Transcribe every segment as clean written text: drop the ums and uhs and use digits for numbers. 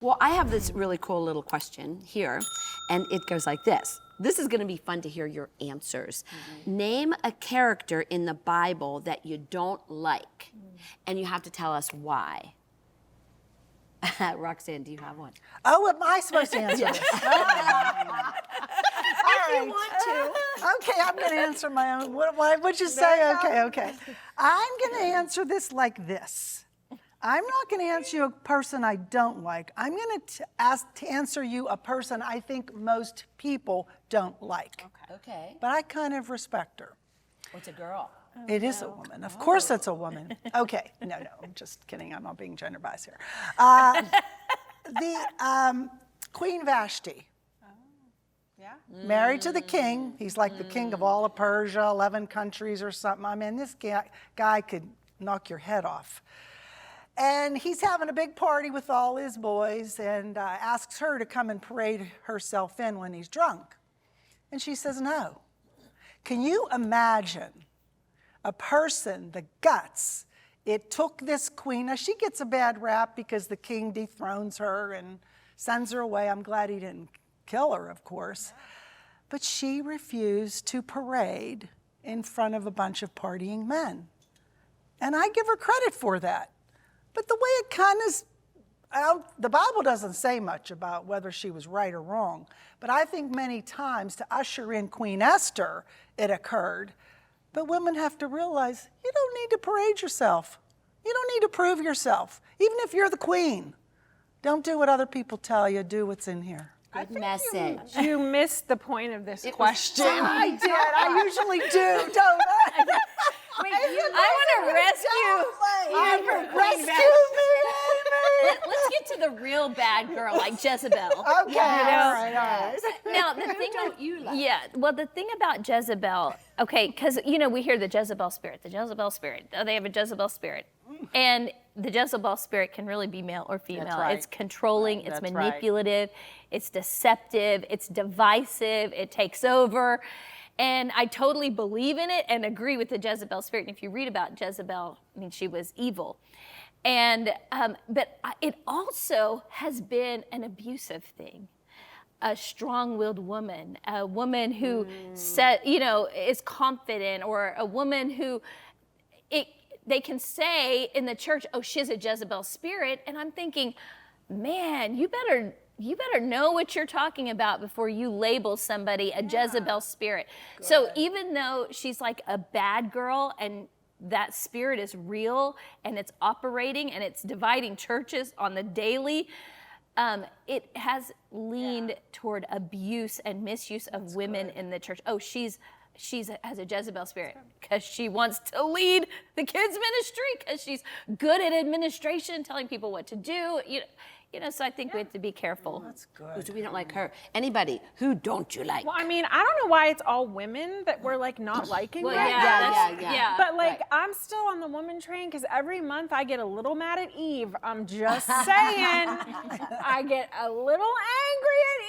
Well, I have this really cool little question here, and it goes like this. This is going to be fun to hear your answers. Name a character in the Bible that you don't like, and you have to tell us why. Roxanne, do you have one? Oh, am I supposed to answer this? If you want to. Okay, I'm going to answer my own. What would you say? Okay. I'm going to answer this like this. I'm not going to answer you a person I don't like. I'm going to answer you a person I think most people don't like. Okay. But I kind of respect her. What's a girl? It is a woman. Of course it's a woman. Okay. No, I'm just kidding. I'm not being gender biased here. Queen Vashti. Yeah. Married to the king. He's like the king of all of Persia, 11 countries or something. I mean, this guy could knock your head off. And he's having a big party with all his boys and asks her to come and parade herself in when he's drunk. And she says no. Can you imagine a person, the guts, it took this queen. Now, she gets a bad rap because the king dethrones her and sends her away. I'm glad he didn't kill her, of course. But she refused to parade in front of a bunch of partying men. And I give her credit for that. But the way it kind of, the Bible doesn't say much about whether she was right or wrong. But I think many times to usher in Queen Esther, it occurred. But women have to realize you don't need to parade yourself. You don't need to prove yourself. Even if you're the queen, don't do what other people tell you. Do what's in here. Good message. You missed the point of this question. I did. I usually do, don't I? Wait, I want to rescue. Rescue me, Amy. Let's get to the real bad girl, like Jezebel. Okay, all right. Now the thing don't you like? Yeah, well, the thing about Jezebel, okay, because we hear the Jezebel spirit, the Jezebel spirit. Oh, they have a Jezebel spirit, and the Jezebel spirit can really be male or female. That's right. It's controlling, it's That's manipulative, it's deceptive, it's divisive, it takes over. And I totally believe in it and agree with the Jezebel spirit. And if you read about Jezebel, I mean, she was evil. And but it also has been an abusive thing. A strong-willed woman, a woman who is confident, or a woman who they can say in the church, oh, she's a Jezebel spirit. And I'm thinking, man, you better know what you're talking about before you label somebody a Jezebel spirit. Good. So even though she's like a bad girl and that spirit is real and it's operating and it's dividing churches on the daily, it has leaned toward abuse and misuse of women in the church. Oh, she has a Jezebel spirit because she wants to lead the kids ministry, because she's good at administration, telling people what to do. So I think we have to be careful. That's good. Because we don't like her. Anybody, who don't you like? Well, I mean, I don't know why it's all women that we're like not liking Well, right yeah. But like, Right. I'm still on the woman train because every month I get a little mad at Eve. I'm just saying. I get a little angry at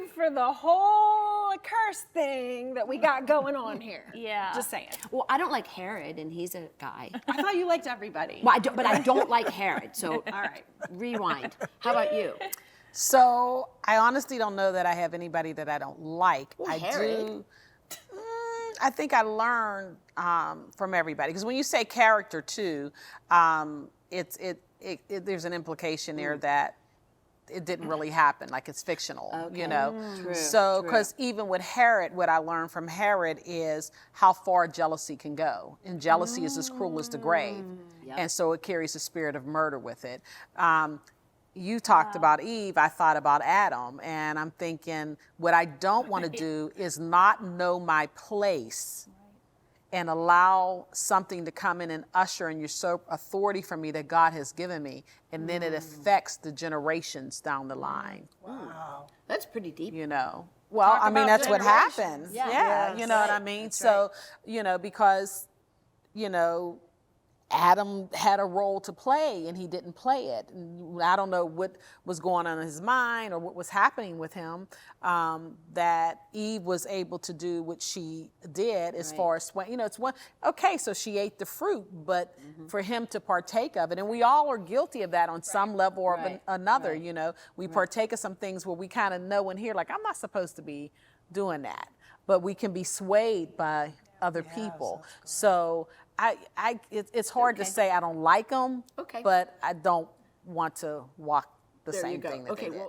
Eve for the whole curse thing that we got going on here. Yeah. Just saying. Well, I don't like Herod, and he's a guy. I thought you liked everybody. Well, but I don't like Herod, so All right. rewind. How about you? So I honestly don't know that I have anybody that I don't like. Well, I Herod. do. I think I learned from everybody, because when you say character too, there's an implication there that it didn't really happen, like it's fictional, Okay. True, So, true. because even with Herod, what I learned from Herod is how far jealousy can go. And jealousy is as cruel as the grave. Yep. And so it carries the spirit of murder with it. You talked about Eve, I thought about Adam, and I'm thinking what I don't want to do is not know my place and allow something to come in and usher and usurp authority from me that God has given me, and then it affects the generations down the line. Wow. That's pretty deep. Well, Talk I mean, about that's what generations. happens. Yeah. Yeah, Yes. you know what I mean? That's So, because, Adam had a role to play and he didn't play it. And I don't know what was going on in his mind or what was happening with him, that Eve was able to do what she did as far as, it's one, okay, so she ate the fruit, but for him to partake of it, and we all are guilty of that on some level or another, we partake of some things where we kind of know and hear, like, I'm not supposed to be doing that, but we can be swayed by other people. So it's hard to say I don't like them, but I don't want to walk the same thing that they did.